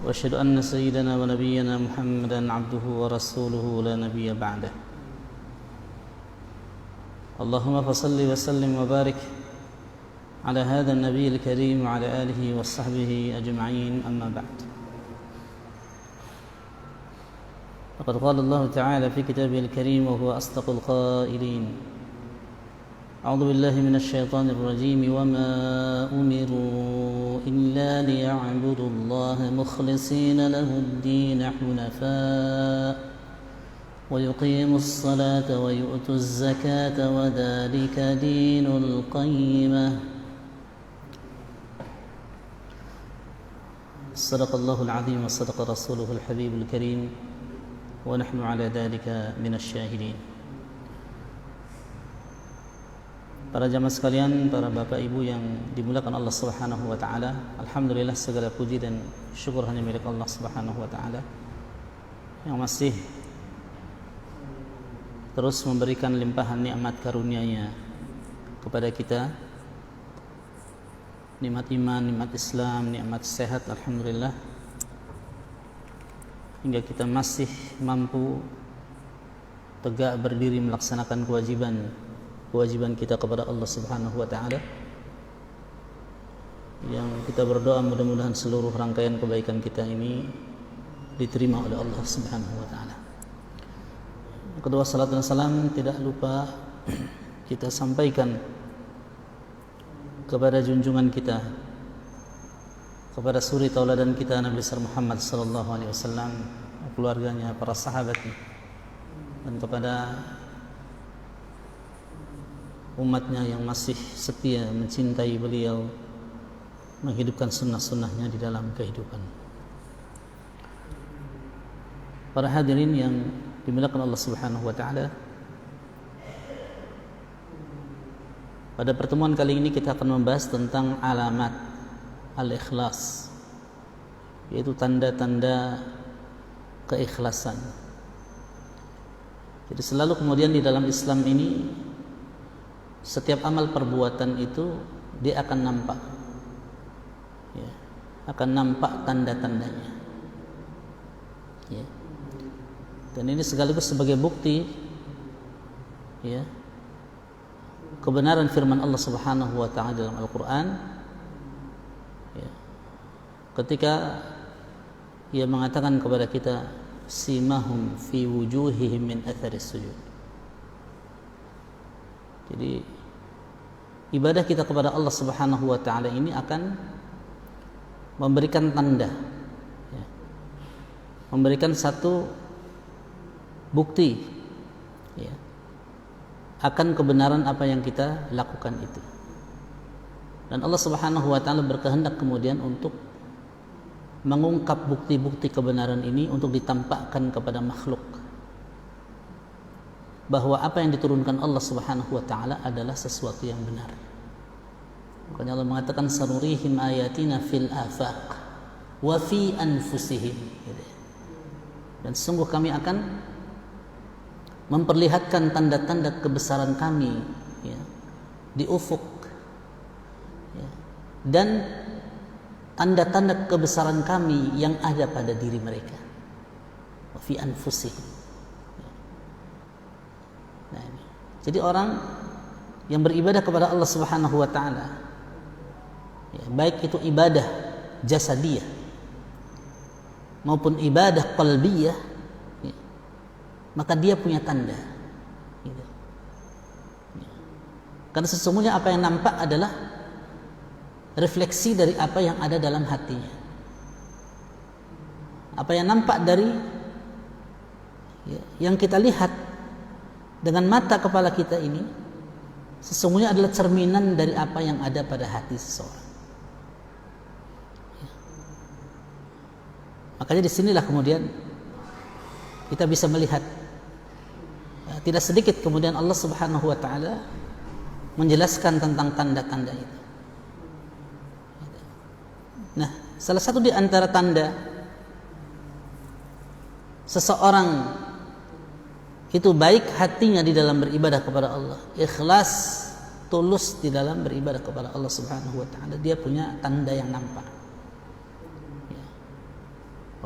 وأشهد أن سيدنا ونبينا محمدا عبده ورسوله لا نبي بعده. اللهم فصل وسلم وبارك على هذا النبي الكريم وعلى آله وصحبه أجمعين، أما بعد. فقد قال الله تعالى في كتابه الكريم وهو أصدق القائلين: أعوذ بالله من الشيطان الرجيم وما أمروا إلا ليعبدوا الله مخلصين له الدين حنفاء ويقيموا الصلاة ويؤتوا الزكاة وذلك دين القيمة. صدق الله العظيم وصدق رسوله الحبيب الكريم ونحن على ذلك من الشاهدين. Para jamaah sekalian, para bapak ibu yang dimuliakan Allah Subhanahu wa taala, alhamdulillah segala puji dan syukur hanya milik Allah Subhanahu wa taala yang masih terus memberikan limpahan nikmat karunia-Nya kepada kita. Nikmat iman, nikmat Islam, nikmat sehat, alhamdulillah, hingga kita masih mampu tegak berdiri melaksanakan kewajiban kita kepada Allah Subhanahu wa taala, yang kita berdoa mudah-mudahan seluruh rangkaian kebaikan kita ini diterima oleh Allah Subhanahu wa taala. Kedua, salat dan salam tidak lupa kita sampaikan kepada junjungan kita, kepada suri tauladan kita Nabi besar Muhammad sallallahu alaihi wasallam, keluarganya, para sahabatnya, dan kepada umatnya yang masih setia mencintai beliau, menghidupkan sunnah-sunnahnya di dalam kehidupan. Para hadirin yang dimuliakan Allah Subhanahu wa taala, pada pertemuan kali ini kita akan membahas tentang alamat al-ikhlas, yaitu tanda-tanda keikhlasan. Jadi selalu kemudian di dalam Islam ini setiap amal perbuatan itu dia akan nampak, ya, akan nampak tanda-tandanya, ya. Dan ini sekaligus sebagai bukti, ya, kebenaran firman Allah Subhanahu wa taala dalam Al-Qur'an, ya, ketika Ia mengatakan kepada kita, simahum fi wujuhihim min atharis sujud. Jadi ibadah kita kepada Allah Subhanahu wa taala ini akan memberikan tanda, ya, memberikan satu bukti, ya, akan kebenaran apa yang kita lakukan itu. Dan Allah Subhanahu wa taala berkehendak kemudian untuk mengungkap bukti-bukti kebenaran ini untuk ditampakkan kepada makhluk, bahwa apa yang diturunkan Allah Subhanahu wa taala adalah sesuatu yang benar. Makanya Allah mengatakan sanurihim ayatina fil afaq wa fi anfusihim. Dan sungguh kami akan memperlihatkan tanda-tanda kebesaran kami, ya, di ufuk, ya, dan tanda-tanda kebesaran kami yang ada pada diri mereka. Wa fi anfusihim. Nah, ini. Jadi orang yang beribadah kepada Allah Subhanahu wa taala, ya, baik itu ibadah jasadiyah maupun ibadah qalbiyah, ya, maka dia punya tanda, gitu. Ya. Karena sesungguhnya apa yang nampak adalah refleksi dari apa yang ada dalam hatinya. Apa yang nampak dari, ya, yang kita lihat dengan mata kepala kita ini sesungguhnya adalah cerminan dari apa yang ada pada hati seseorang, ya. Makanya disinilah kemudian kita bisa melihat, ya, tidak sedikit kemudian Allah Subhanahu wa taala menjelaskan tentang tanda-tanda itu. Nah, salah satu di antara tanda seseorang itu baik hatinya di dalam beribadah kepada Allah, ikhlas, tulus di dalam beribadah kepada Allah Subhanahu wa taala, dia punya tanda yang nampak. Ya.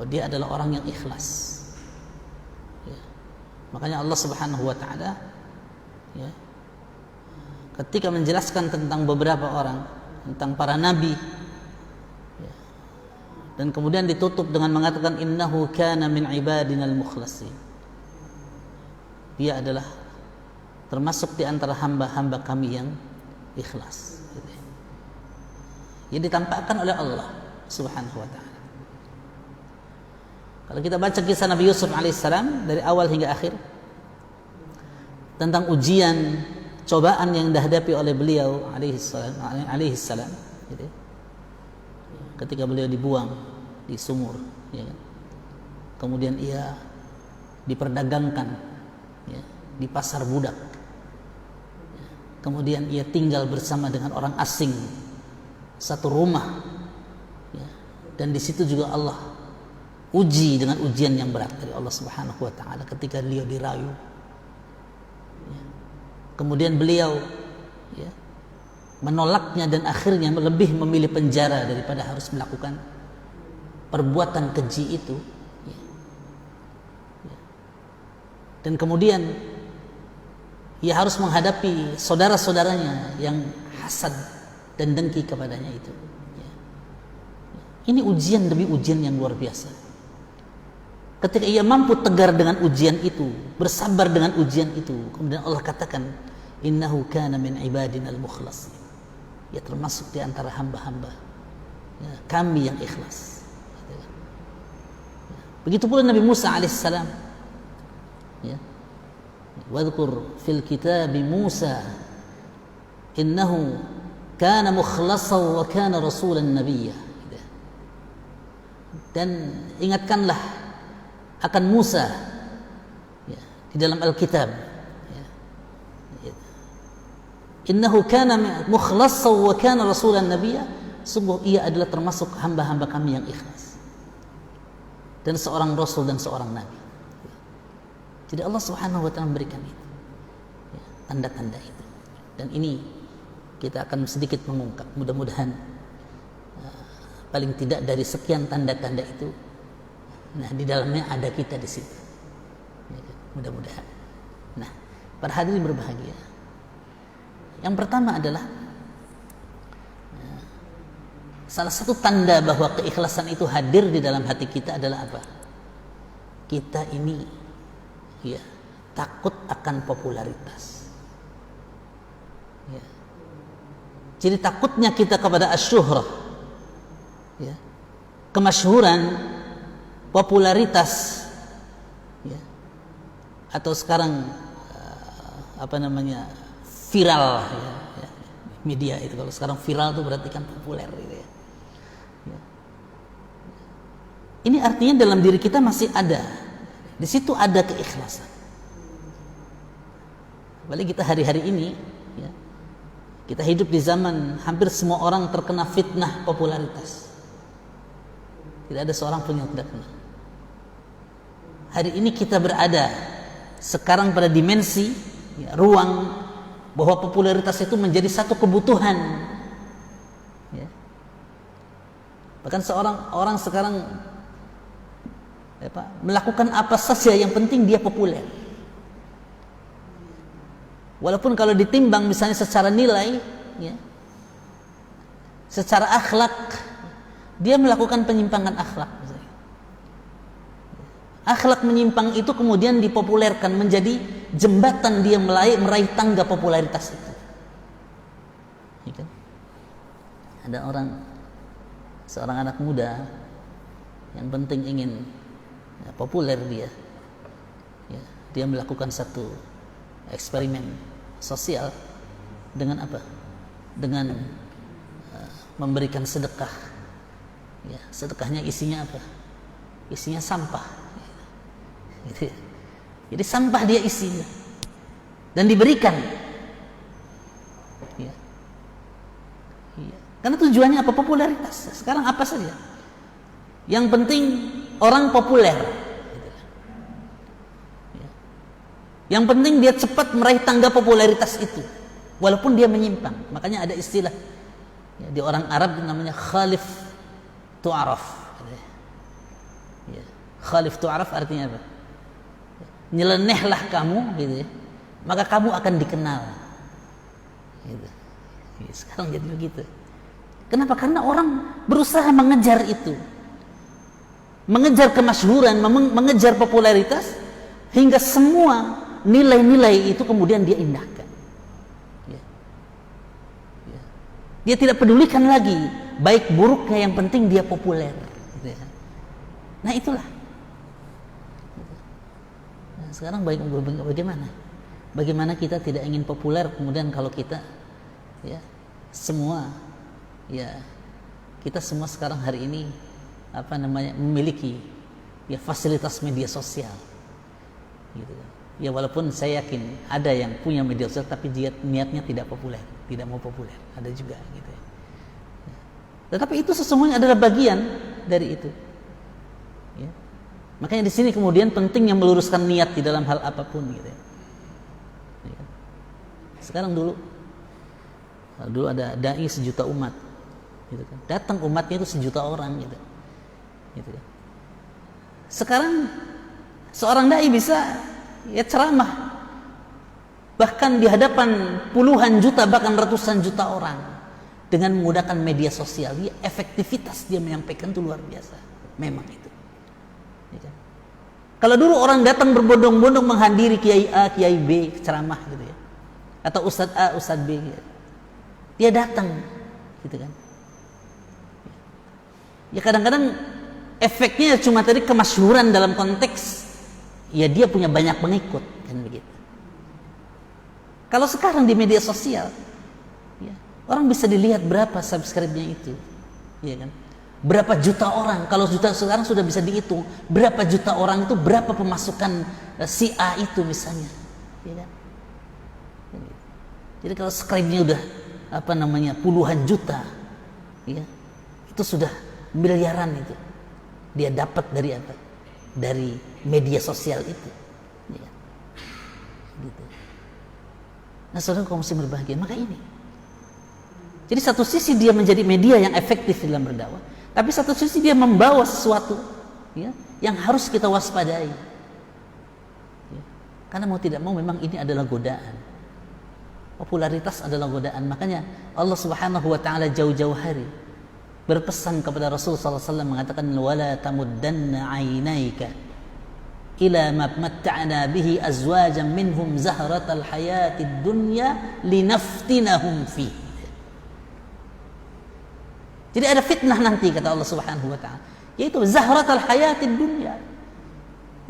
bahwa dia adalah orang yang ikhlas. Ya. Makanya Allah Subhanahu wa taala ya, ketika menjelaskan tentang beberapa orang, tentang para nabi ya, dan kemudian ditutup dengan mengatakan innahu kana min ibadinal mukhlasin. Dia adalah termasuk di antara hamba-hamba kami yang ikhlas. Yang ditampakkan oleh Allah Subhanahu wa taala. Kalau kita baca kisah Nabi Yusuf alaihissalam dari awal hingga akhir tentang ujian, cobaan yang dihadapi oleh beliau alaihissalam gitu. Ketika beliau dibuang di sumur ya kan? Kemudian ia diperdagangkan ya, di pasar budak ya. Kemudian ia tinggal bersama dengan orang asing satu rumah ya. Dan di situ juga Allah uji dengan ujian yang berat dari Allah Subhanahu wa taala ketika beliau dirayu ya. Kemudian beliau ya, menolaknya dan akhirnya lebih memilih penjara daripada harus melakukan perbuatan keji itu ya. Ya. Dan kemudian ia harus menghadapi saudara-saudaranya yang hasad dan dengki kepadanya itu ya. Ini ujian demi ujian yang luar biasa. Ketika ia mampu tegar dengan ujian itu, bersabar dengan ujian itu, kemudian Allah katakan innahu kana min ibadinal mukhlasin. Ya, termasuk di antara hamba-hamba ya, kami yang ikhlas ya. Begitu pula Nabi Musa alaihissalam ya. Wadhkur fil kitabi Musa innahu kana mukhlasan wa kana rasulan nabiyya. Dan ingatkanlah akan Musa ya, di dalam Alkitab ya. Innahu kana mukhlasan wa kana rasulan nabiyya. Sungguh ia adalah termasuk hamba-hamba kami yang ikhlas dan seorang rasul dan seorang nabi. Jadi Allah Subhanahu wa taala memberikan itu ya, tanda-tanda itu. Dan ini kita akan sedikit mengungkap, mudah-mudahan paling tidak dari sekian tanda-tanda itu, nah di dalamnya ada kita di situ, mudah-mudahan. Nah, para hadirin berbahagia, yang pertama adalah salah satu tanda bahwa keikhlasan itu hadir di dalam hati kita adalah apa? Kita ini ya takut akan popularitas. Ya. Jadi takutnya kita kepada asyuhrah ya, kemasyhuran, popularitas ya, atau sekarang viral ya, ya, media itu. Kalau sekarang viral itu berarti kan populer gitu ya. Ya. Ini artinya dalam diri kita masih ada, di situ ada keikhlasan. Apalagi kita hari-hari ini ya, kita hidup di zaman hampir semua orang terkena fitnah popularitas. Tidak ada seorang pun yang tidak kena. Hari ini kita berada sekarang pada dimensi ya, ruang bahwa popularitas itu menjadi satu kebutuhan. Ya. Bahkan seorang orang sekarang melakukan apa saja yang penting dia populer. Walaupun kalau ditimbang misalnya secara nilai, ya, secara akhlak, dia melakukan penyimpangan akhlak. Akhlak menyimpang itu kemudian dipopulerkan menjadi jembatan dia meraih tangga popularitas itu. Ya kan? Ada seorang anak muda yang penting ingin ya, populer dia. Ya, dia melakukan satu eksperimen sosial dengan apa? Dengan memberikan sedekah. Ya, sedekahnya isinya apa? Isinya sampah. Gitu ya. Jadi sampah dia isinya dan diberikan. Ya. Ya. Karena tujuannya apa? Popularitas. Sekarang apa saja. Yang penting orang populer. Yang penting dia cepat meraih tangga popularitas itu, walaupun dia menyimpang. Makanya ada istilah ya, di orang Arab namanya khalif tu'araf. Ya. Khalif tu'raf artinya apa? Nyelenehlah kamu gitu ya, maka kamu akan dikenal gitu. Sekarang jadi begitu. Kenapa? Karena orang berusaha mengejar itu, mengejar kemasyhuran, mengejar popularitas, hingga semua nilai-nilai itu kemudian dia indahkan. Dia tidak pedulikan lagi baik buruknya, yang penting dia populer. Nah itulah. Nah, sekarang bagaimana? Bagaimana kita tidak ingin populer, kemudian kalau kita ya semua ya kita semua sekarang hari ini memiliki ya fasilitas media sosial gitu. Ya walaupun saya yakin ada yang punya media sosial tapi dia niatnya tidak populer, tidak mau populer, ada juga gitu ya. Tetapi itu sesungguhnya adalah bagian dari itu. Ya. Makanya di sini kemudian pentingnya meluruskan niat di dalam hal apapun gitu ya. Ya. Sekarang dulu ada dai 1 juta umat gitu kan. Datang umatnya itu 1 juta orang gitu. Gitu kan. Sekarang seorang dai bisa ya ceramah bahkan di hadapan puluhan juta bahkan ratusan juta orang dengan menggunakan media sosial. Ya, efektivitas dia menyampaikan itu luar biasa. Memang itu. Ya kan? Kalau dulu orang datang berbondong-bondong menghadiri Kiai A, Kiai B ceramah gitu ya, atau Ustadz A, Ustadz B gitu. Dia datang gitu kan. Ya kadang-kadang efeknya cuma tadi kemasyhuran dalam konteks ya dia punya banyak pengikut kan begitu. Kalau sekarang di media sosial ya, orang bisa dilihat berapa subscribe-nya itu, ya kan? Berapa juta orang? Kalau juta sekarang sudah bisa dihitung. Berapa juta orang itu berapa pemasukan si A itu misalnya, ya kan? Jadi kalau subscribe-nya udah puluhan juta, ya itu sudah miliaran itu dia dapat dari apa? Dari media sosial itu. Ya. Gitu. Nah, saudara kaum muslim berbahagia, maka ini. Jadi satu sisi dia menjadi media yang efektif dalam berdakwah, tapi satu sisi dia membawa sesuatu ya, yang harus kita waspadai. Ya. Karena mau tidak mau memang ini adalah godaan. Popularitas adalah godaan. Makanya Allah Subhanahu wa taala jauh-jauh hari berpesan kepada Rasul sallallahu alaihi wasallam mengatakan wala tamuddanna 'ainaika ila ma matta'na bihi azwajan minhum zahratal hayatid dunya linaftinahum fi. Jadi ada fitnah nanti kata Allah Subhanahu wa taala, yaitu zahratal hayatid dunya.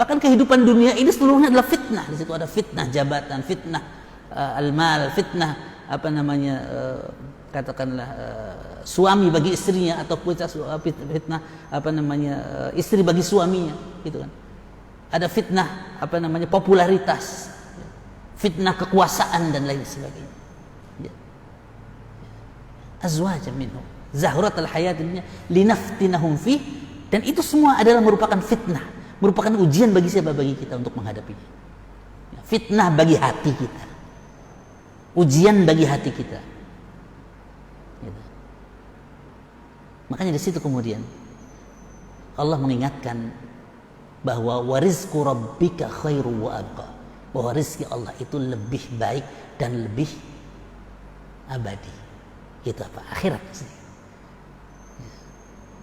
Bahkan kehidupan dunia ini seluruhnya adalah fitnah. Di situ ada fitnah jabatan, fitnah al-mal, fitnah katakanlah suami bagi istrinya atau fitnah istri bagi suaminya gitu kan. Ada fitnah popularitas, fitnah kekuasaan dan lain sebagainya. Ya. Azwajan minhum zahratal hayatid dunya linaftinahum fi, dan itu semua adalah merupakan fitnah, merupakan ujian bagi siapa? Bagi kita untuk menghadapinya. Ya, fitnah bagi hati kita, ujian bagi hati kita. Gitu. Makanya di situ kemudian Allah mengingatkan bahwa warizqu rabbika khairu wa abqa, bahwa rezeki Allah itu lebih baik dan lebih abadi. Itu apa? Akhirat.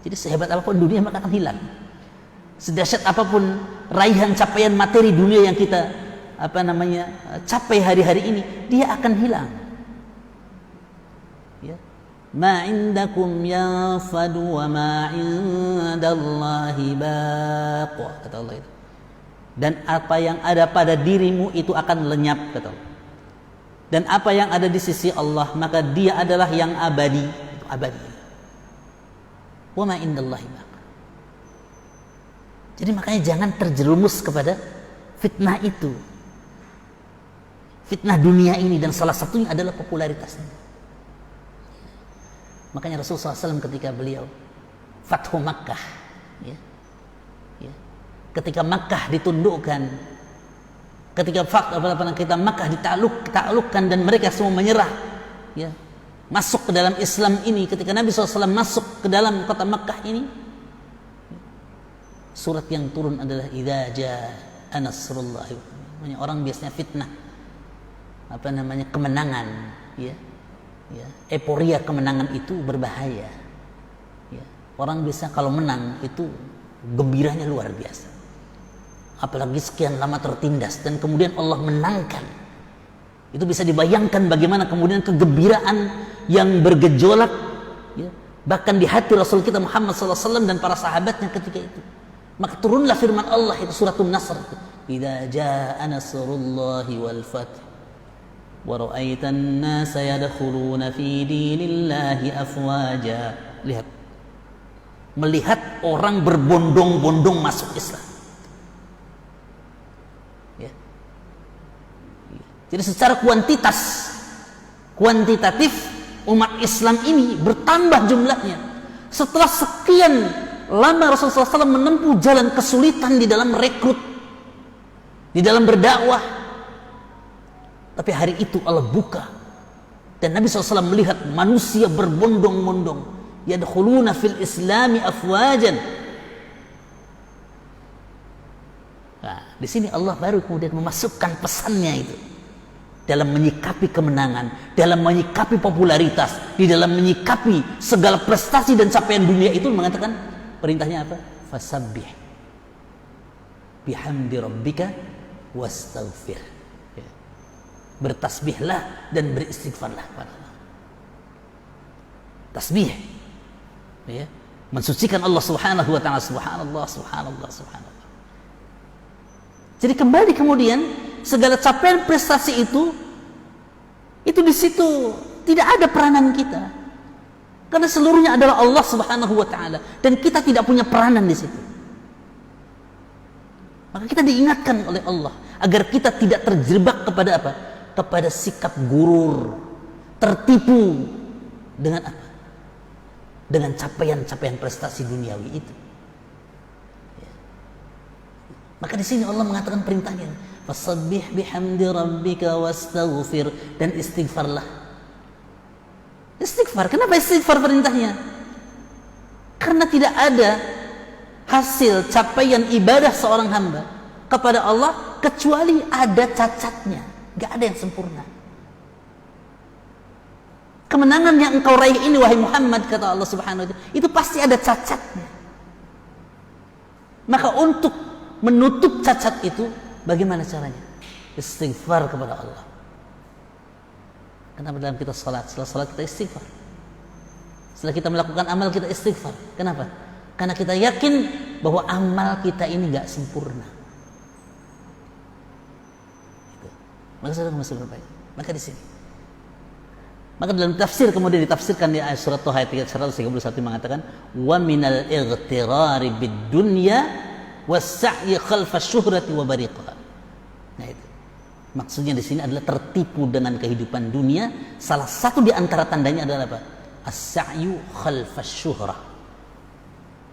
Jadi sehebat apapun dunia maka akan hilang. Sedahsyat apapun raihan capaian materi dunia yang kita capai hari-hari ini, dia akan hilang. Ya. Ma indakum yanfadu wa ma indallahi baq, kata Allah itu. Dan apa yang ada pada dirimu itu akan lenyap, kata Allah. Dan apa yang ada di sisi Allah maka dia adalah yang abadi, abadi. Wa ma indallahi baq. Jadi makanya jangan terjerumus kepada fitnah itu. Fitnah dunia ini, dan salah satunya adalah popularitasnya. Makanya Rasulullah SAW ketika beliau Fathu Makkah, ketika Makkah ditundukkan, ketika Makkah ditaklukkan dan mereka semua menyerah, masuk ke dalam Islam ini, ketika Nabi SAW masuk ke dalam kota Makkah ini, surat yang turun adalah idza jaa nasrullah. Orang biasanya fitnah kemenangan, ya. Euforia kemenangan itu berbahaya, ya. Orang biasa kalau menang itu gembiranya luar biasa, apalagi sekian lama tertindas dan kemudian Allah menangkan. Itu bisa dibayangkan bagaimana kemudian kegembiraan yang bergejolak, ya, bahkan di hati Rasul kita Muhammad SAW dan para sahabatnya ketika itu. Maka turunlah firman Allah itu suratun Nasr, idza jaa nasrullahi wal fath wa ra'aitan nasa yadkhuluna fi dinillahi afwaja. Lihat, melihat orang berbondong-bondong masuk Islam, ya. Jadi secara kuantitatif umat Islam ini bertambah jumlahnya setelah sekian lama Rasulullah SAW menempuh jalan kesulitan di dalam merekrut, di dalam berdakwah. Tapi hari itu Allah buka dan Nabi SAW melihat manusia berbondong-bondong, yadkhuluna fil islami afwajan. Nah, di sini Allah baru kemudian memasukkan pesannya itu dalam menyikapi kemenangan, dalam menyikapi popularitas, di dalam menyikapi segala prestasi dan capaian dunia itu, mengatakan perintahnya apa? Fasabbih bihamdi rabbika wastaghfir. Bertasbihlah dan beristighfarlah kepada Allah. Tasbih, ya, mensucikan Allah Subhanahu wa taala. Subhanallah, subhanallah, subhanallah. Jadi kembali kemudian segala capaian prestasi itu di situ tidak ada peranan kita. Karena seluruhnya adalah Allah Subhanahu wa taala dan kita tidak punya peranan di situ. Maka kita diingatkan oleh Allah agar kita tidak terjebak kepada apa? Kepada sikap gurur, tertipu dengan apa? Dengan capaian-capaian prestasi duniawi itu. Ya. Maka di sini Allah mengatakan perintahnya, fasabbih bihamdi rabbika wastaghfir, dan istighfarlah. Istighfar, kenapa istighfar perintahnya? Karena tidak ada hasil capaian ibadah seorang hamba kepada Allah kecuali ada cacatnya. Gak ada yang sempurna. Kemenangan yang engkau raih ini wahai Muhammad, kata Allah Subhanahu wa ta'ala, itu pasti ada cacatnya. Maka untuk menutup cacat itu bagaimana caranya? Istighfar kepada Allah. Kenapa dalam kita salat, setelah salat kita istighfar? Setelah kita melakukan amal kita istighfar. Kenapa? Karena kita yakin bahwa amal kita ini gak sempurna. Maka saudara masih berbaik. Maka di sini, maka dalam tafsir kemudian ditafsirkan di ayat surat Thaha ayat 131 mengatakan, wa minal ightirari bid dunya was-sa'yi khalfa syuhrati wa bariqah. Nah itu maksudnya di sini adalah tertipu dengan kehidupan dunia. Salah satu di antara tandanya adalah apa? As-sa'yu khalfa syuhrah,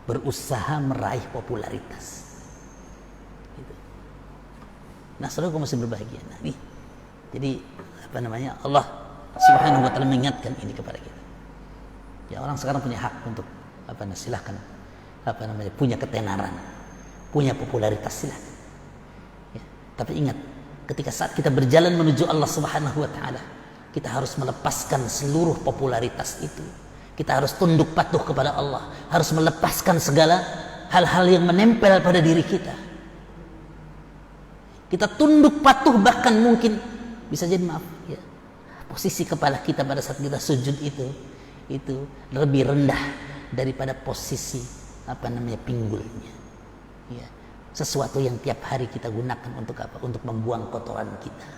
berusaha meraih popularitas. Nah, saudara masih berbahagia. Nah, nih. Jadi Allah Subhanahu wa taala mengingatkan ini kepada kita. Ya, orang sekarang punya hak untuk silahkan punya ketenaran, punya popularitas, silakan. Ya, tapi ingat, ketika saat kita berjalan menuju Allah Subhanahu wa taala, kita harus melepaskan seluruh popularitas itu. Kita harus tunduk patuh kepada Allah, harus melepaskan segala hal-hal yang menempel pada diri kita. Kita tunduk patuh, bahkan mungkin bisa jadi posisi kepala kita pada saat kita sujud itu lebih rendah daripada posisi pinggulnya. Ya, sesuatu yang tiap hari kita gunakan untuk apa? Untuk membuang kotoran kita.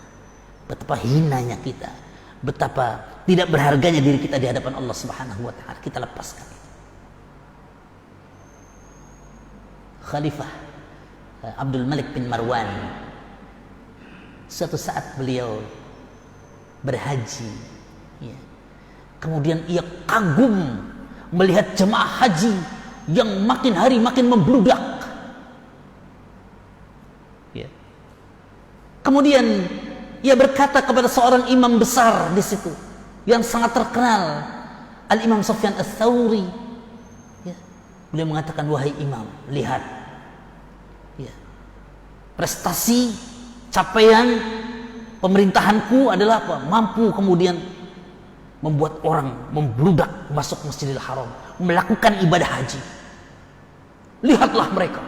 Betapa hinanya kita, betapa tidak berharganya diri kita di hadapan Allah Subhanahu wa taala. Kita lepaskan itu. Khalifah Abdul Malik bin Marwan, suatu saat beliau berhaji, ya. Kemudian ia kagum melihat jemaah haji yang makin hari makin membludak, ya. Kemudian ia berkata kepada seorang imam besar di situ yang sangat terkenal, Al-Imam Sufyan Ats-Tsauri, ya. Beliau mengatakan, wahai imam, lihat Ya. Prestasi, capaian pemerintahanku adalah apa? Mampu kemudian membuat orang membludak masuk Masjidil Haram, melakukan ibadah haji. Lihatlah mereka.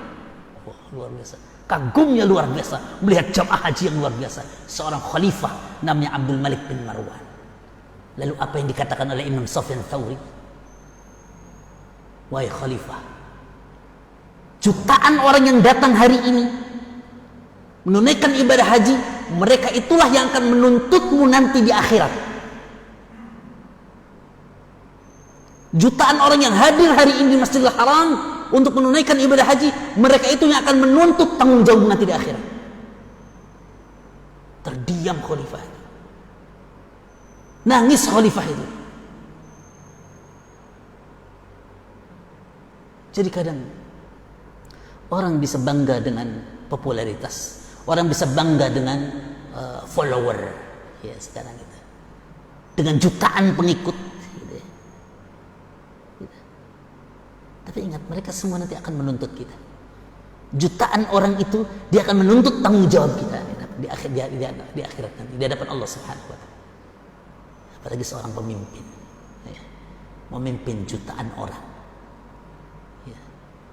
Wah, luar biasa. Kagumnya luar biasa melihat jamaah haji yang luar biasa. Seorang khalifah namanya Abdul Malik bin Marwan. Lalu apa yang dikatakan oleh Imam Sufyan Tsauri? Wahai khalifah, jutaan orang yang datang hari ini menunaikan ibadah haji, mereka itulah yang akan menuntutmu nanti di akhirat. Jutaan orang yang hadir hari ini di Masjidil Haram untuk menunaikan ibadah haji, mereka itu yang akan menuntut tanggung jawab nanti di akhirat. Terdiam khalifah itu, nangis khalifah itu. Jadi kadang orang bisa bangga dengan popularitas, orang bisa bangga dengan follower, ya sekarang itu, dengan jutaan pengikut. Tapi ingat, mereka semua nanti akan menuntut kita. Jutaan orang itu, dia akan menuntut tanggung jawab kita di akhirat nanti, di hadapan Allah Subhanahu wa Ta'ala. Apalagi seorang pemimpin, ya, memimpin jutaan orang. Ya.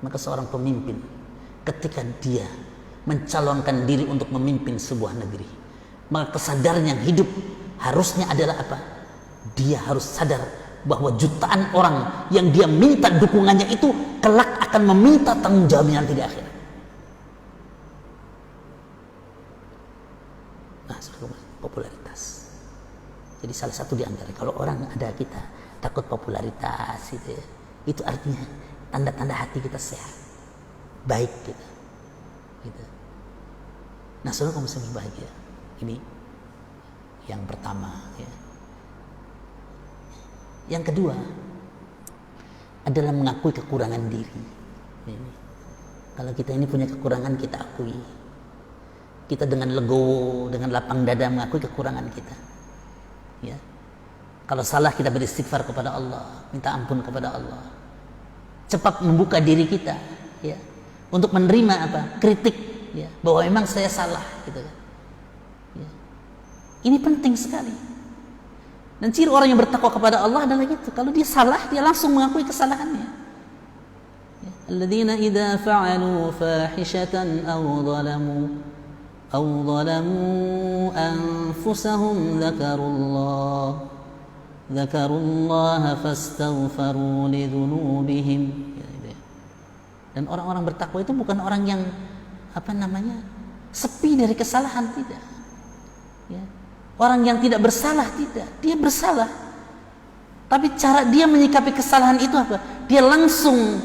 Maka seorang pemimpin, ketika dia mencalonkan diri untuk memimpin sebuah negeri, maka kesadaran yang hidup harusnya adalah apa? Dia harus sadar bahwa jutaan orang yang dia minta dukungannya itu kelak akan meminta tanggung jawabnya nanti di akhirat. Nah, popularitas. Jadi salah satu di antara, kalau orang ada kita takut popularitas gitu ya, itu artinya tanda-tanda hati kita sehat, baik gitu. Gitu. Nah, saudara kaum muslimin bahagia. Ini yang pertama ya. Yang kedua adalah mengakui kekurangan diri. Ini. Kalau kita ini punya kekurangan, kita akui. Kita dengan legowo, dengan lapang dada mengakui kekurangan kita. Ya. Kalau salah, kita beristighfar kepada Allah, minta ampun kepada Allah. Cepat membuka diri kita, ya, untuk menerima apa? Kritik, ya, bahwa memang saya salah, gitu kan. Ya. Ini penting sekali. Dan ciri orang yang bertakwa kepada Allah adalah gitu. Kalau dia salah, dia langsung mengakui kesalahannya. Alladzina idza fa'alu fahishatan aw zalamu anfusahum dzakarullaha fastaghfaru lidzunubihim. Dan orang-orang bertakwa itu bukan orang yang sepi dari kesalahan, tidak. Ya. Orang yang tidak bersalah, tidak. Dia bersalah. Tapi cara dia menyikapi kesalahan itu apa? Dia langsung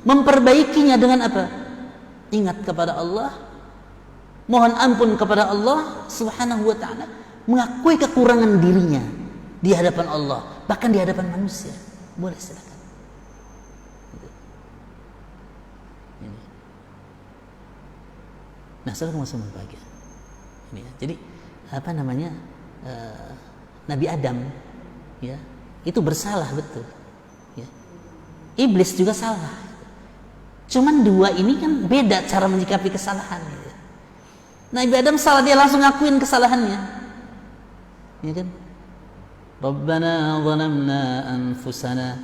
memperbaikinya dengan apa? Ingat kepada Allah, mohon ampun kepada Allah Subhanahu wa Ta'ala, mengakui kekurangan dirinya di hadapan Allah, bahkan di hadapan manusia. Boleh, silakan. Nah, saudara masih berbahagia. Ini ya. Jadi Nabi Adam, ya, itu bersalah betul, ya. Iblis juga salah. Cuman dua ini kan beda cara menyikapi kesalahan, ya. Nabi Adam salah, dia langsung ngakuin kesalahannya, ya kan? Rabbana zalamna anfusana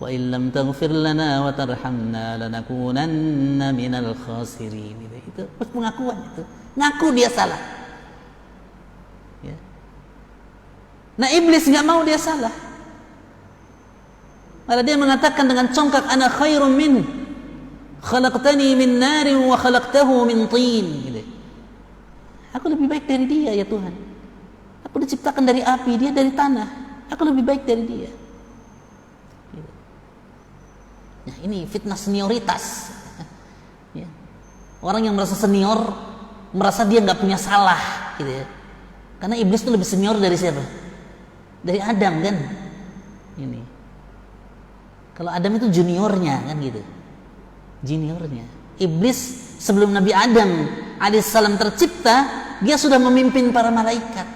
wa illam taghfir lana wa tarhamna lanakunanna minal khasirin. Itu pengakuan, itu ngaku dia salah. Nah, iblis nggak mau dia salah. Malah dia mengatakan dengan congkak, ana khairum min, khalaqtani min narin wa khalaqtahu min tin. Gitu. Aku lebih baik dari dia, ya Tuhan. Aku diciptakan dari api, dia dari tanah. Aku lebih baik dari dia. Gitu. Nah, ini fitnah senioritas. Ya. Orang yang merasa senior, merasa dia nggak punya salah, gitu ya. Karena iblis itu lebih senior dari siapa? Dari Adam kan. Ini. Kalau Adam itu juniornya kan gitu. Juniornya. Iblis sebelum Nabi Adam alaihissalam tercipta, dia sudah memimpin para malaikat.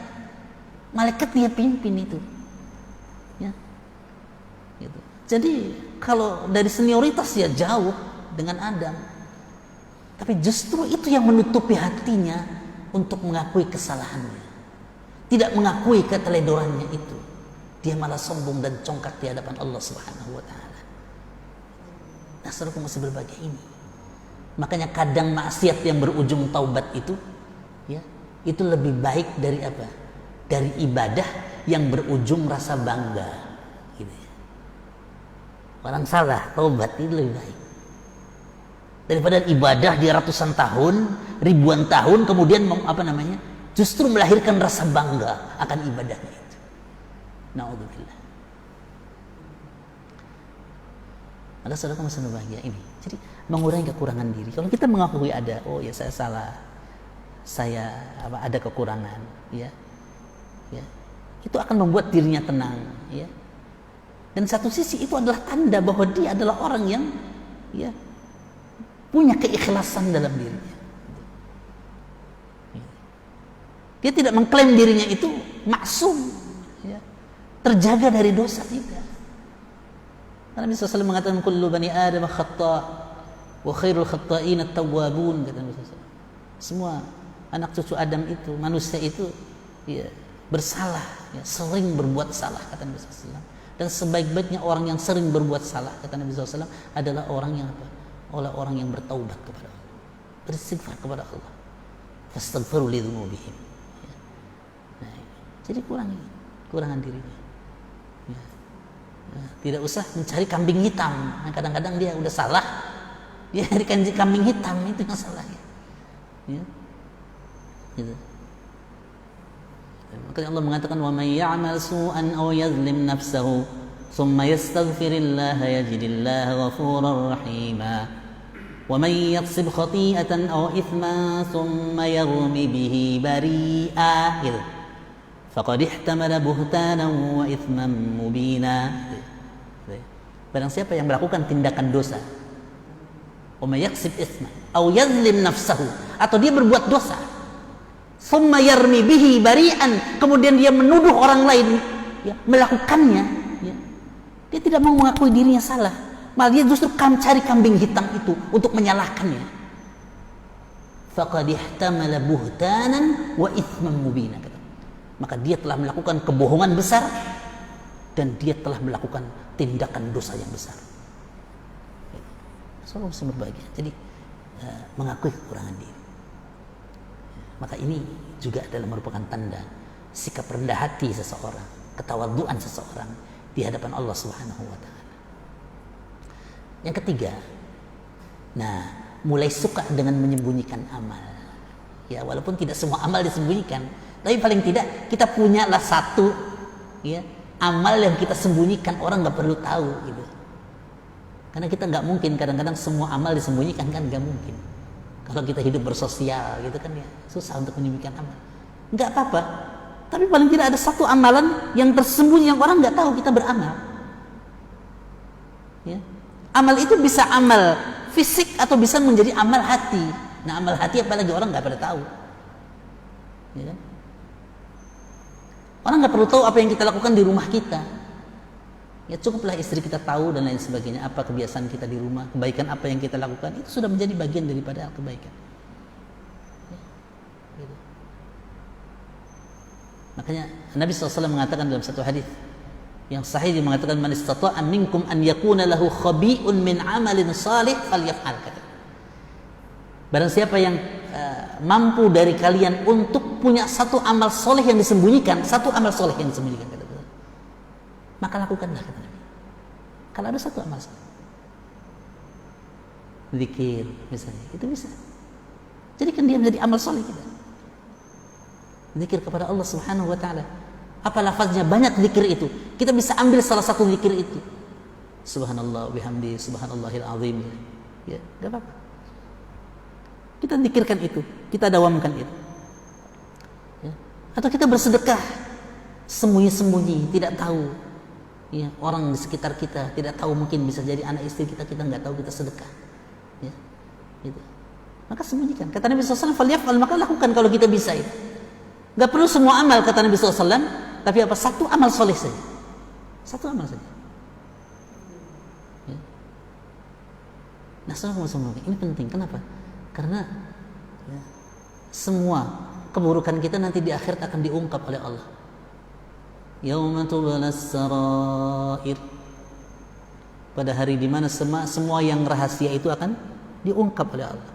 Malaikat dia pimpin itu. Ya. Gitu. Jadi kalau dari senioritas ya jauh dengan Adam. Tapi justru itu yang menutupi hatinya untuk mengakui kesalahannya, tidak mengakui keteledorannya itu. Dia malah sombong dan congkak di hadapan Allah Subhanahu wa taala. Nah, saudaraku masih berbagai ini. Makanya kadang maksiat yang berujung taubat itu, ya, itu lebih baik dari apa? Dari ibadah yang berujung rasa bangga. Gitu ya. Orang salah, taubat itu lebih baik daripada ibadah di ratusan tahun, ribuan tahun, kemudian justru melahirkan rasa bangga akan ibadahnya itu. Na'udzubillah. Maka saudara masih bahagia ini. Jadi mengurangi kekurangan diri. Kalau kita mengakui ada, oh ya saya salah, saya ada kekurangan, ya, itu akan membuat dirinya tenang, ya. Dan satu sisi itu adalah tanda bahwa dia adalah orang yang, ya, punya keikhlasan dalam dirinya. Dia tidak mengklaim dirinya itu maksum, ya, terjaga dari dosa, tidak. Karena Nabi SAW mengatakan kullu bani Adam khata' wa khairul khata'in at-tawwabun, kata Nabi SAW. Semua anak cucu Adam itu, manusia itu, ya, bersalah, ya, sering berbuat salah, kata Nabi SAW. Dan sebaik-baiknya orang yang sering berbuat salah, kata Nabi SAW, adalah orang yang apa? Oleh orang yang bertaubat kepada Allah, beristighfar kepada Allah, fastaghfiru li dzunubihim. Nah, jadi kurangan dirinya. Ya. Ya, tidak usah mencari kambing hitam. Nah, kadang-kadang dia udah salah, dia cari kambing hitam, itu yang salah. Ya. Gitu. Makanya Allah mengatakan wa may ya'mal su'an aw yadhlim nafsahu thumma yastaghfirillaha yajidillaha ghafurar rahima. وَمَنْ يَكْسِبْ خَطِيئَةً أَوْ إِثْمًا ثُمَّ يَرْمِ بِهِ بَرِيئًا فَقَدِ احْتَمَلَ بُهْتَانًا وَإِثْمًا مُبِينًا. Barang siapa yang melakukan tindakan dosa, وَمَنْ يَكْسِبْ إِثْمًا أَوْ يَظْلِمْ نَفْسَهُ, atau dia berbuat dosa, ثُمَّ يَرْمِ بِهِ بَرِيئًا, kemudian dia menuduh orang lain, ya, melakukannya, ya, dia tidak mau mengakui dirinya salah, malah dia justru cari kambing hitam itu untuk menyalahkannya. Faqad ihtamala buhtanan wa itsman mubina. Maka dia telah melakukan kebohongan besar dan dia telah melakukan tindakan dosa yang besar. Selalu bisa berbahagia. Jadi mengakui kekurangan diri. Maka ini juga adalah merupakan tanda sikap rendah hati seseorang, ketawaduan seseorang di hadapan Allah Subhanahu wa taala. Yang ketiga, nah, mulai suka dengan menyembunyikan amal. Ya, walaupun tidak semua amal disembunyikan, tapi paling tidak kita punyalah satu, ya, amal yang kita sembunyikan, orang nggak perlu tahu, gitu. Karena kita nggak mungkin kadang-kadang semua amal disembunyikan, kan nggak mungkin. Kalau kita hidup bersosial, gitu kan, ya susah untuk menyembunyikan amal. Nggak apa-apa, tapi paling tidak ada satu amalan yang tersembunyi yang orang nggak tahu kita beramal. Ya. Amal itu bisa amal fisik atau bisa menjadi amal hati. Nah, amal hati apalagi orang nggak pada tahu, ya kan? Orang nggak perlu tahu apa yang kita lakukan di rumah kita. Ya cukuplah istri kita tahu dan lain sebagainya, apa kebiasaan kita di rumah, kebaikan apa yang kita lakukan, itu sudah menjadi bagian daripada kebaikan. Ya, gitu. Makanya Nabi SAW mengatakan dalam satu hadis yang sahih, dia mengatakan man istata'a minkum an yakuna lahu khabi'un min amalin salih falyaf'al. Barang siapa yang mampu dari kalian untuk punya satu amal soleh yang disembunyikan, satu amal soleh yang disembunyikan, maka lakukanlah, kata Nabi. Kalau ada satu amal soleh, zikir misalnya, itu bisa. Jadi kan dia menjadi amal soleh kita. Zikir kepada Allah Subhanahu wa taala. Apa lafaznya? Banyak zikir itu. Kita bisa ambil salah satu zikir itu. Subhanallah bihamdi, subhanallahil azim. Ya, enggak apa-apa. Kita zikirkan itu, kita dawamkan itu. Ya. Atau kita bersedekah sembunyi-sembunyi, tidak tahu. Ya, orang di sekitar kita tidak tahu, mungkin bisa jadi anak istri kita nggak tahu kita sedekah. Ya. Gitu. Maka sembunyikan. Kata Nabi SAW, "Falyaf'al", maka lakukan kalau kita bisa itu. Enggak perlu semua amal, kata Nabi SAW. Tapi apa? Satu amal soleh saja. Satu amal saja. Ya. Nah, ini penting. Kenapa? Karena ya, semua keburukan kita nanti di akhirat akan diungkap oleh Allah. Yauma tubalas sarair, pada hari di mana semua yang rahasia itu akan diungkap oleh Allah.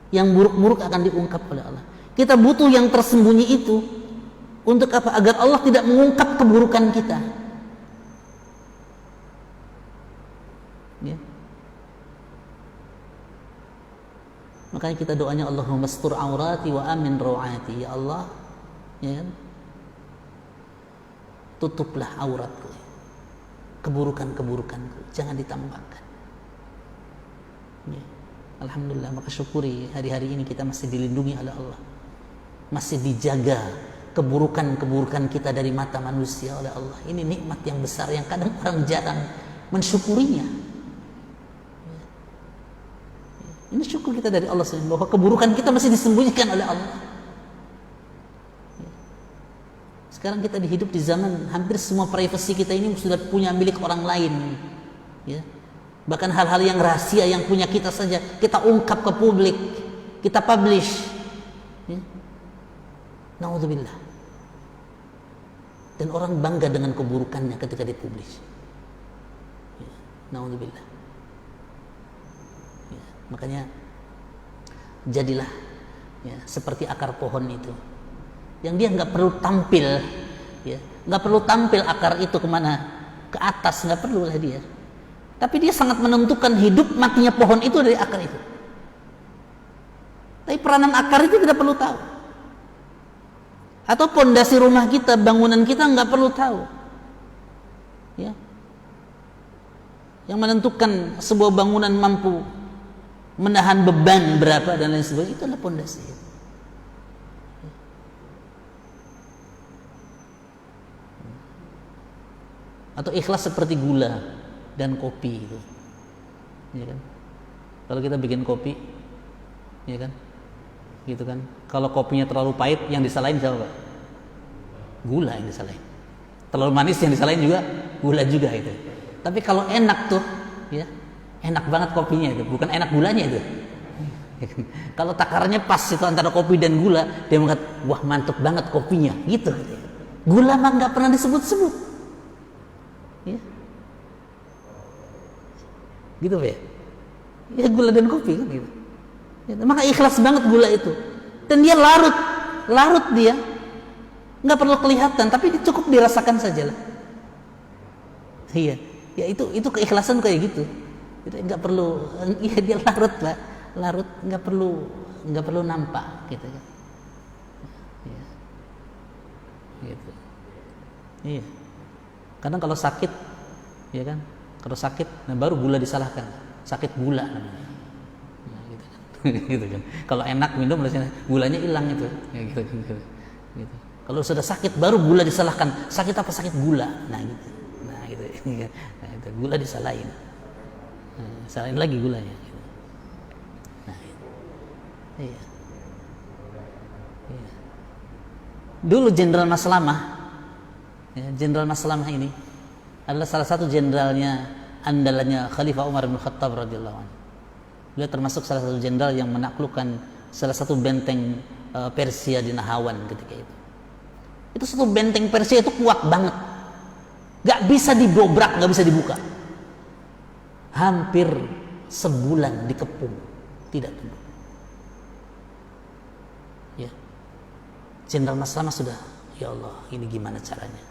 Yang buruk-buruk akan diungkap oleh Allah. Kita butuh yang tersembunyi itu untuk apa? Agar Allah tidak mengungkap keburukan kita. Ya. Makanya kita doanya Allahumma astur aurati wa amin rawati. Ya Allah, ya kan? Tutuplah auratku, keburukan-keburukanku jangan ditambahkan. Ya. Alhamdulillah, maka syukuri hari-hari ini kita masih dilindungi oleh Allah, masih dijaga keburukan-keburukan kita dari mata manusia oleh Allah. Ini nikmat yang besar yang kadang orang jarang mensyukurinya. Ini syukur kita dari Allah SWT bahwa keburukan kita masih disembunyikan oleh Allah. Sekarang kita hidup di zaman hampir semua privasi kita ini sudah punya milik orang lain. Ya. Bahkan hal-hal yang rahasia yang punya kita saja kita ungkap ke publik, kita publish. Ya. Na'udzubillah. Dan orang bangga dengan keburukannya ketika dipublish. Ya. Na'udzubillah. Ya. Makanya jadilah ya, seperti akar pohon itu, yang dia nggak perlu tampil, ya, nggak perlu tampil akar itu kemana, ke atas, nggak perlu lah dia. Tapi dia sangat menentukan hidup matinya pohon itu dari akar itu. Tapi peranan akar itu tidak perlu tahu. Atau pondasi rumah kita, bangunan kita nggak perlu tahu. Ya. Yang menentukan sebuah bangunan mampu menahan beban berapa dan lain sebagainya, itu adalah pondasi. Atau ikhlas seperti gula dan kopi itu, ya kan? Kalau kita bikin kopi, ya kan, gitu kan? Kalau kopinya terlalu pahit, yang disalahin siapa, Pak? Gula yang disalahin. Terlalu manis, yang disalahin juga gula juga itu. Tapi kalau enak tuh, ya, enak banget kopinya itu, bukan enak gulanya itu. Kalau takarannya pas itu antara kopi dan gula, dia mengatakan, wah mantap banget kopinya, gitu. Gula mah nggak pernah disebut-sebut. Ya. Gitu ya, ya gula dan kopi kan gitu. Ya, maka ikhlas banget gula itu, dan dia larut dia, nggak perlu kelihatan, tapi cukup dirasakan saja lah. Iya, ya itu keikhlasan kayak gitu. Jadi nggak perlu, ya dia larut, nggak perlu nampak gitu kan. Ya. Gitu. Iya. Kadang kalau sakit, ya kan. Kalau sakit, nah baru gula disalahkan, sakit gula namanya. Nah, gitu kan. Gitu kan. Kalau enak minum, gulanya hilang itu. Ya, gitu. Kalau sudah sakit, baru gula disalahkan. Sakit apa? Sakit gula. Nah gitu. Nah itu gula disalahin. Nah, salahin lagi gulanya. Gitu. Nah, gitu. Iya. Dulu Jenderal Maslamah, ya, Jenderal Maslamah ini adalah salah satu jenderalnya andalannya Khalifah Umar bin Khattab radhiyallahu anhu. Beliau termasuk salah satu jenderal yang menaklukkan salah satu benteng Persia di Nahawan ketika itu. Itu satu benteng Persia itu kuat banget, gak bisa didobrak, gak bisa dibuka. Hampir sebulan dikepung, tidak tunduk. Ya, Jenderal Maslamah sudah, ya Allah, ini gimana caranya?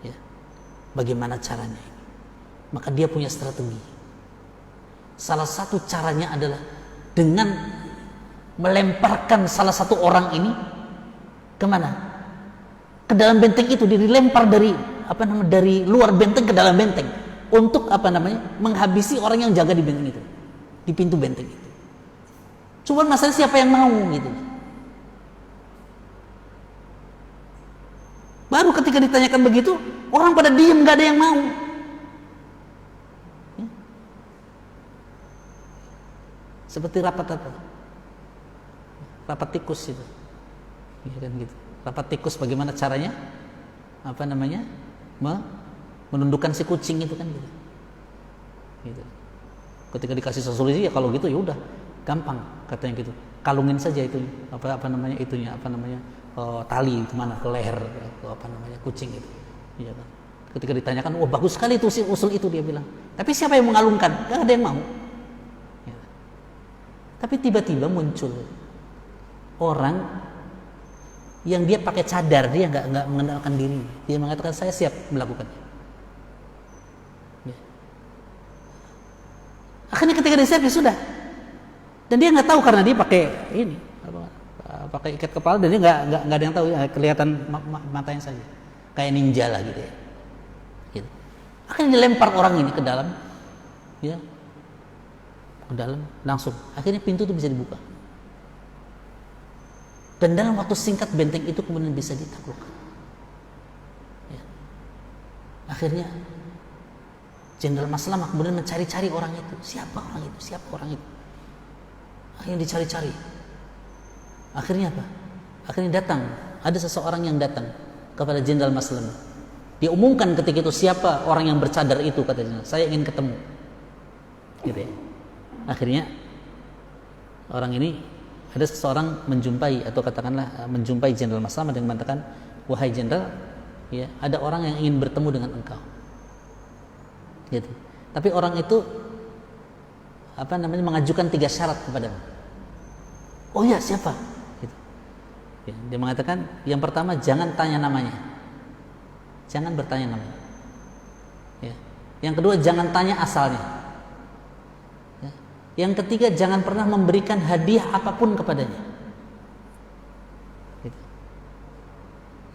Ya. Bagaimana caranya ini? Maka dia punya strategi. Salah satu caranya adalah dengan melemparkan salah satu orang ini kemana? Ke dalam benteng itu. Dia dilempar dari dari luar benteng ke dalam benteng untuk menghabisi orang yang jaga di benteng itu, di pintu benteng itu. Cuman masalah siapa yang mau gitu. Baru ketika ditanyakan begitu, orang pada diam, gak ada yang mau. Ya. Seperti rapat tikus itu, ya kan gitu. Rapat tikus bagaimana caranya? Menundukkan si kucing itu kan gitu. Gitu. Ketika dikasih solusi, ya kalau gitu ya udah, gampang katanya gitu. Kalungin saja itu tali kemana ke leher kucing itu. Iya kan. Ketika ditanyakan, wah bagus sekali itu usul itu, dia bilang. Tapi siapa yang mengalungkan? Gak ada yang mau. Ya. Tapi tiba-tiba muncul orang yang dia pakai cadar, dia nggak mengenalkan diri. Dia mengatakan saya siap melakukannya. Ya. Akhirnya ketika dia siap, ya sudah. Dan dia nggak tahu karena dia pakai ini, pakai ikat kepala, dan dia nggak ada yang tahu, ya, kelihatan matanya saja, kayak ninja lah gitu ya. Gitu. Akhirnya dilempar orang ini ke dalam, ya, ke dalam langsung. Akhirnya pintu itu bisa dibuka. Dan dalam waktu singkat benteng itu kemudian bisa ditaklukkan. Ya. Akhirnya Jenderal Maslamah kemudian mencari-cari orang itu. Siapa orang itu? Siapa orang itu? Akhirnya dicari-cari. Akhirnya apa? Akhirnya datang. Ada seseorang yang datang kepada Jenderal Maslamah. Dia umumkan ketika itu siapa orang yang bercadar itu, katanya. Saya ingin ketemu. Gitu ya. Akhirnya orang ini, ada seseorang menjumpai atau katakanlah menjumpai Jenderal Maslamah dan mengatakan, wahai Jenderal, ya, ada orang yang ingin bertemu dengan engkau. Gitu. Tapi orang itu mengajukan 3 syarat kepadamu. Oh ya, siapa? Gitu. Ya, dia mengatakan, yang pertama jangan tanya namanya, jangan bertanya namanya. Ya. Yang kedua jangan tanya asalnya. Ya. Yang ketiga jangan pernah memberikan hadiah apapun kepadanya. Gitu.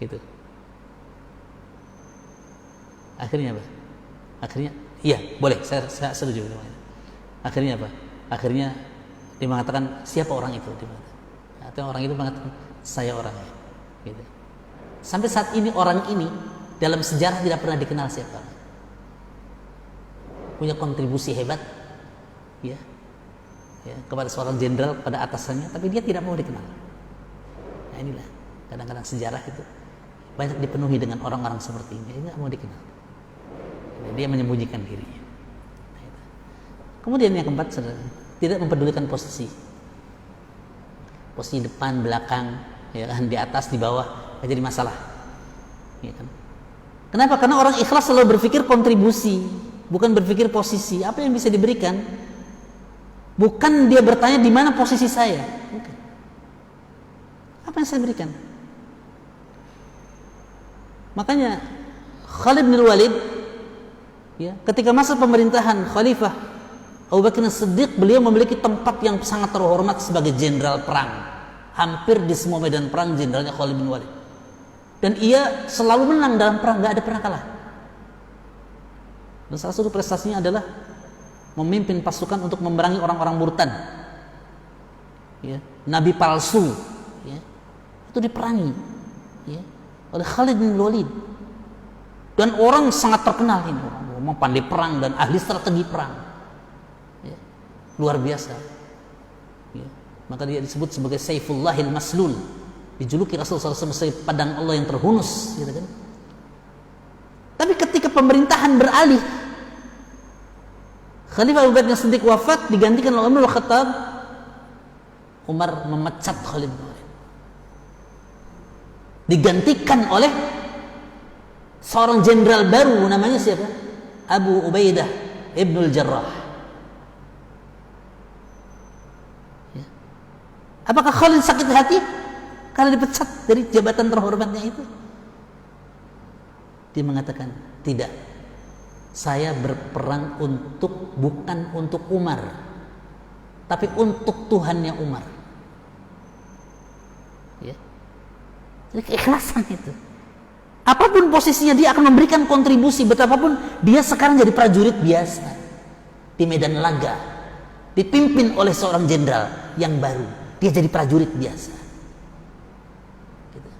Gitu. Akhirnya apa? Akhirnya, iya boleh, saya setuju. Akhirnya apa? Akhirnya dia mengatakan, siapa orang itu? Atau orang itu mengatakan, saya orangnya. Gitu. Sampai saat ini orang ini dalam sejarah tidak pernah dikenal siapa. Punya kontribusi hebat, ya, kepada seorang jenderal, pada atasannya, tapi dia tidak mau dikenal. Nah inilah kadang-kadang sejarah itu banyak dipenuhi dengan orang-orang seperti ini. Dia tidak mau dikenal. Dia menyembunyikan dirinya. Kemudian yang keempat, tidak mempedulikan posisi depan, belakang, ya kan, di atas, di bawah, nggak jadi masalah. Ya kan? Kenapa? Karena orang ikhlas selalu berpikir kontribusi, bukan berpikir posisi. Apa yang bisa diberikan? Bukan dia bertanya di mana posisi saya. Bukan. Apa yang saya berikan? Makanya Khalid bin Walid, ya, ketika masa pemerintahan Khalifah Abu Bakar As-Siddiq, beliau memiliki tempat yang sangat terhormat sebagai jenderal perang. Hampir di semua medan perang jenderalnya Khalid bin Walid. Dan ia selalu menang dalam perang, gak ada pernah kalah. Dan salah satu prestasinya adalah memimpin pasukan untuk memerangi orang-orang murtad, ya, nabi palsu, ya, itu diperangi, ya, oleh Khalid bin Walid. Dan orang sangat terkenal ini, orang pandai perang dan ahli strategi perang, ya, luar biasa, ya. Maka dia disebut sebagai Saifullahil Maslul, dijuluki Rasulullah SAW sebagai pedang Allah yang terhunus, gitu kan. Tapi ketika pemerintahan beralih, Khalifah Abu Bakar As-Siddiq wafat, digantikan oleh Umar bin Khattab. Umar memecat Khalid bin Walid, digantikan oleh seorang jenderal baru, namanya siapa? Abu Ubaidah Ibnul Jarrah. Ya. Apakah Khalid sakit hati karena dipecat dari jabatan terhormatnya itu? Dia mengatakan, tidak, saya berperang bukan untuk Umar, tapi untuk Tuhannya Umar. Ya. Jadi keikhlasan itu. Apapun posisinya, dia akan memberikan kontribusi. Betapapun dia sekarang jadi prajurit biasa di medan laga, dipimpin oleh seorang jenderal yang baru, dia jadi prajurit biasa. Gitu.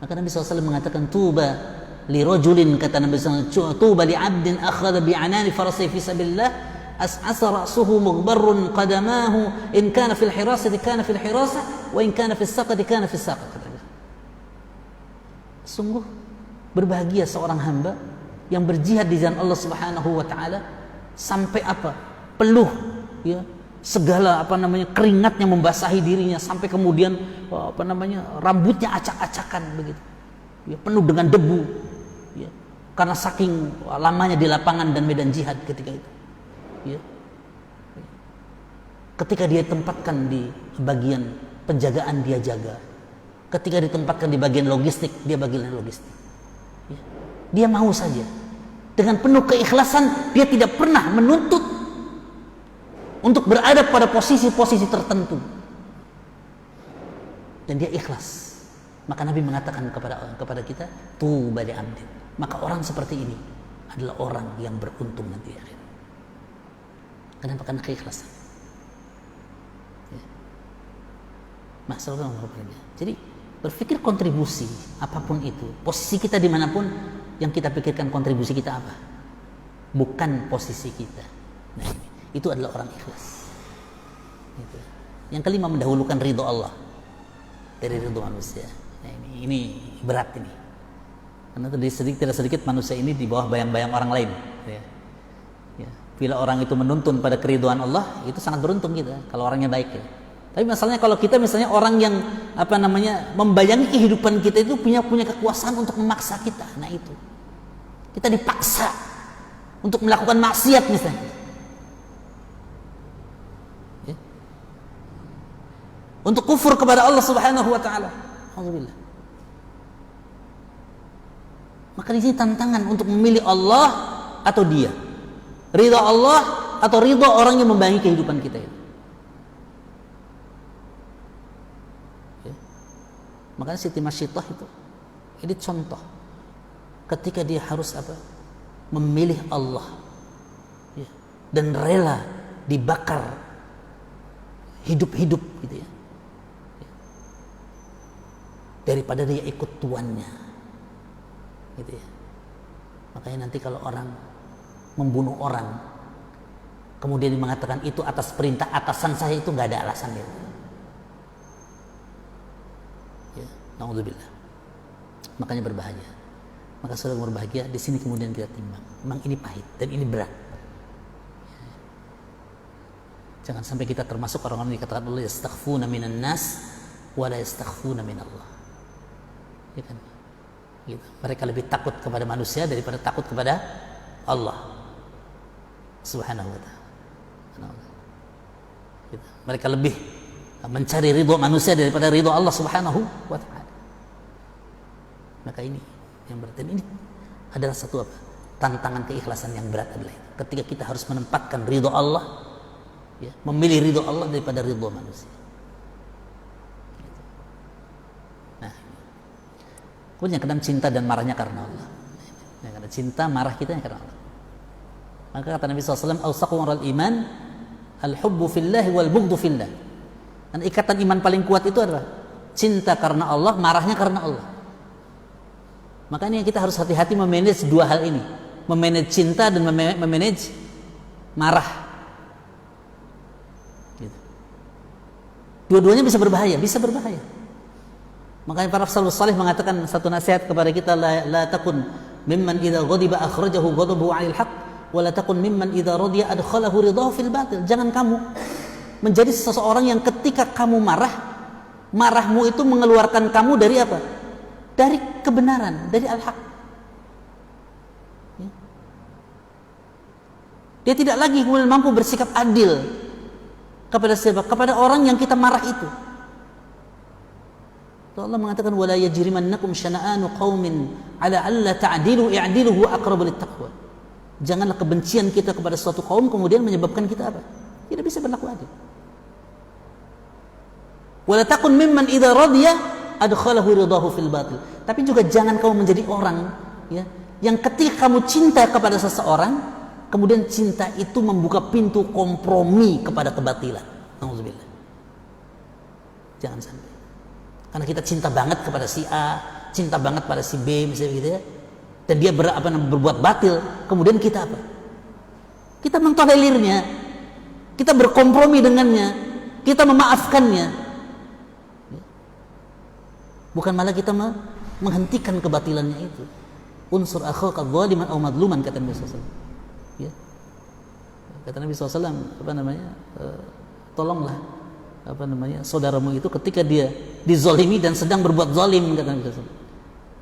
Maka Nabi SAW mengatakan, tuba li rajulin, kata Nabi SAW, tuba li abdin akhadha bi'anani farasi fi sabilillah as'asa ra'suhu mughbarrun qadamahu in kana fil hirasati kana fil hirasah wa in kana fis saqati kana fis saqah. Sungguh berbahagia seorang hamba yang berjihad di jalan Allah Subhanahu wa taala sampai apa? Peluh, ya, segala keringatnya membasahi dirinya sampai kemudian rambutnya acak-acakan begitu, ya, penuh dengan debu, ya, karena saking lamanya di lapangan dan medan jihad ketika itu, ya. Ketika dia tempatkan di bagian penjagaan dia jaga, ketika ditempatkan di bagian logistik dia bagian logistik, ya. Dia mau saja dengan penuh keikhlasan, dia tidak pernah menuntut untuk berada pada posisi-posisi tertentu, dan dia ikhlas. Maka Nabi mengatakan kepada kita, tuba li abdin, maka orang seperti ini adalah orang yang beruntung nanti akhir. Kenapa? Karena keikhlasan, ya. Masalah orang. Jadi berpikir kontribusi apapun itu, posisi kita dimanapun, yang kita pikirkan kontribusi kita apa, bukan posisi kita. Nah, itu adalah orang ikhlas. Gitu. Yang kelima, mendahulukan ridho Allah dari ridho manusia. Nah, ini berat ini. Karena tidak sedikit manusia ini di bawah bayang-bayang orang lain. Ya. Ya. Bila orang itu menuntun pada keridhaan Allah, itu sangat beruntung kita kalau orangnya baik. Ya. Tapi masalahnya kalau kita misalnya orang yang membayangi kehidupan kita itu punya kekuasaan untuk memaksa kita. Nah itu, kita dipaksa untuk melakukan maksiat misalnya. Untuk kufur kepada Allah Subhanahu wa taala. Alhamdulillah. Maka di sini tantangan untuk memilih Allah atau dia. Ridha Allah atau ridha orang yang membayangi kehidupan kita itu. Ya. Makanya Siti Masyidah itu ini contoh ketika dia harus memilih Allah, ya, dan rela dibakar hidup-hidup gitu ya, daripada dia ikut tuannya, gitu ya. Makanya nanti kalau orang membunuh orang, kemudian dia mengatakan itu atas perintah atasan saya, itu nggak ada alasan dia. Ya, naudzubillah. Makanya berbahaya. Maka saudara berbahagia di sini kemudian kita timbang. Memang ini pahit dan ini berat. Jangan sampai kita termasuk orang-orang yang dikatakan Allah yastakhfuna minan nas wa la yastakhfuna minallah. Ya kan? Gitu. Mereka lebih takut kepada manusia daripada takut kepada Allah Subhanahu wa ta'ala. Gitu. Mereka lebih mencari ridho manusia daripada ridho Allah Subhanahu wa ta'ala. Maka ini yang berat. Dan ini adalah satu tantangan keikhlasan yang berat adalah itu. Ketika kita harus menempatkan ridho Allah, ya, memilih ridho Allah daripada ridho manusia. Kemudian yang kedua, cinta dan marahnya karena Allah. Yang kedua, cinta marah kita karena Allah. Maka kata Nabi SAW, awsaqu waral iman al-hubbu fillahi wal bughdu fillah. Dan ikatan iman paling kuat itu adalah cinta karena Allah, marahnya karena Allah. Makanya kita harus hati-hati memanage dua hal ini, memanage cinta dan memanage marah. Gitu. Dua-duanya bisa berbahaya, Makanya para salafus salih mengatakan satu nasihat kepada kita, la takun mimman idza ghadiba akhrajahu ghadabuhu 'anil haqq wa la takun mimman idza radiya adkhalahu ridahu fil batil. Jangan kamu menjadi seseorang yang ketika kamu marahmu itu mengeluarkan kamu dari apa? Dari kebenaran, dari al-haq. Ya. Dia tidak lagi kemudian mampu bersikap adil kepada siapa? Kepada orang yang kita marah itu. Allah mengatakan wala yajrimannakum syana'anu qaumin ala alla ta'dilu i'dilu huwa aqrabu littaqwa. Janganlah kebencian kita kepada suatu kaum kemudian menyebabkan kita apa? Tidak bisa berlaku adil. Wala takun mimman idza radiya adkhalahu ridahu fil batil. Tapi juga jangan kamu menjadi orang, ya, yang ketika kamu cinta kepada seseorang kemudian cinta itu membuka pintu kompromi kepada kebatilan. Nauzubillah. Jangan sampai. Karena kita cinta banget kepada si A, cinta banget pada si B misalnya gitu ya, dan dia berbuat batil, kemudian kita apa? Kita mentolerirnya, kita berkompromi dengannya, kita memaafkannya, bukan malah kita menghentikan kebatilannya itu. Unsur akhaka dzaliman aw madluman, kata Nabi SAW. Ya. Kata Nabi SAW, tolonglah saudaramu itu ketika dia dizolimi dan sedang berbuat zalim, kata Nabi SAW.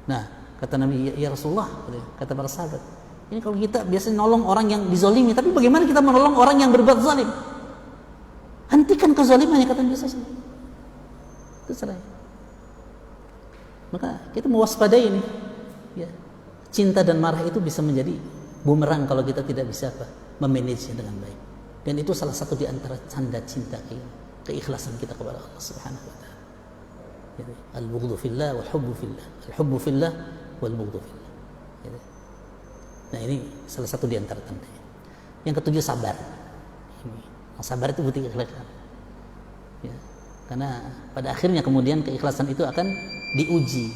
Nah, kata Nabi, ya Rasulullah, kata para sahabat, ini kalau kita biasanya nolong orang yang dizolimi, tapi bagaimana kita menolong orang yang berbuat zalim? Hentikan kezalimannya, kata Nabi SAW. Itu caranya. Maka kita mewaspadai ini, ya. Cinta dan marah itu bisa menjadi bumerang kalau kita tidak bisa memanagenya dengan baik. Dan itu salah satu di antara tanda cinta, keikhlasan kita kepada Allah Subhanahu wa taala. Jadi al-bughdhu fillah wal hubbu fillah. Al-hubbu fillah wal bughdhu fillah. Jadi, nah, ini salah satu di antara tandanya. Yang ketujuh, sabar. Sabar itu butuh keikhlasan. Ya, karena pada akhirnya kemudian keikhlasan itu akan diuji,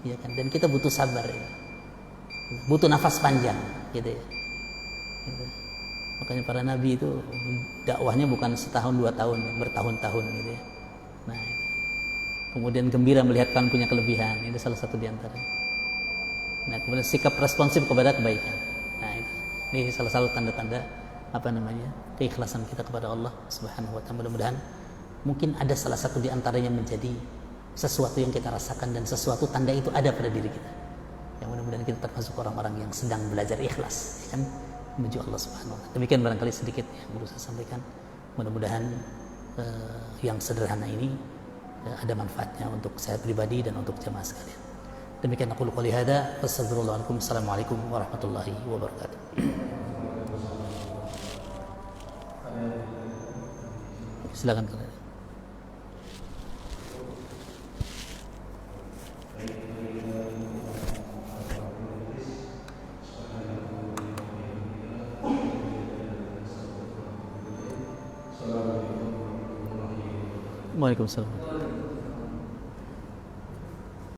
ya kan? Dan kita butuh sabar, ya. Butuh nafas panjang, gitu ya. Gitu. Makanya para nabi itu dakwahnya bukan setahun 2 tahun, bertahun-tahun, gitu ya. Nah, itu. Kemudian gembira melihat kawan punya kelebihan, itu salah satu di antaranya. Nah, kemudian sikap responsif kepada kebaikan. Nah, itu. Ini salah satu tanda-tanda keikhlasan kita kepada Allah Subhanahu wa taala. Mudah-mudahan mungkin ada salah satu di antaranya menjadi sesuatu yang kita rasakan, dan sesuatu tanda itu ada pada diri kita. Yang mudah-mudahan kita termasuk orang-orang yang sedang belajar ikhlas, ya kan, menuju Allah Subhanahu wa taala. Demikian barangkali sedikit yang perlu saya sampaikan. Mudah-mudahan yang sederhana ini ada manfaatnya untuk saya pribadi dan untuk jemaah sekalian. Demikian aku qouli hada, wassalamualaikum warahmatullahi wabarakatuh. Silakan kalian. Waalaikumsalam.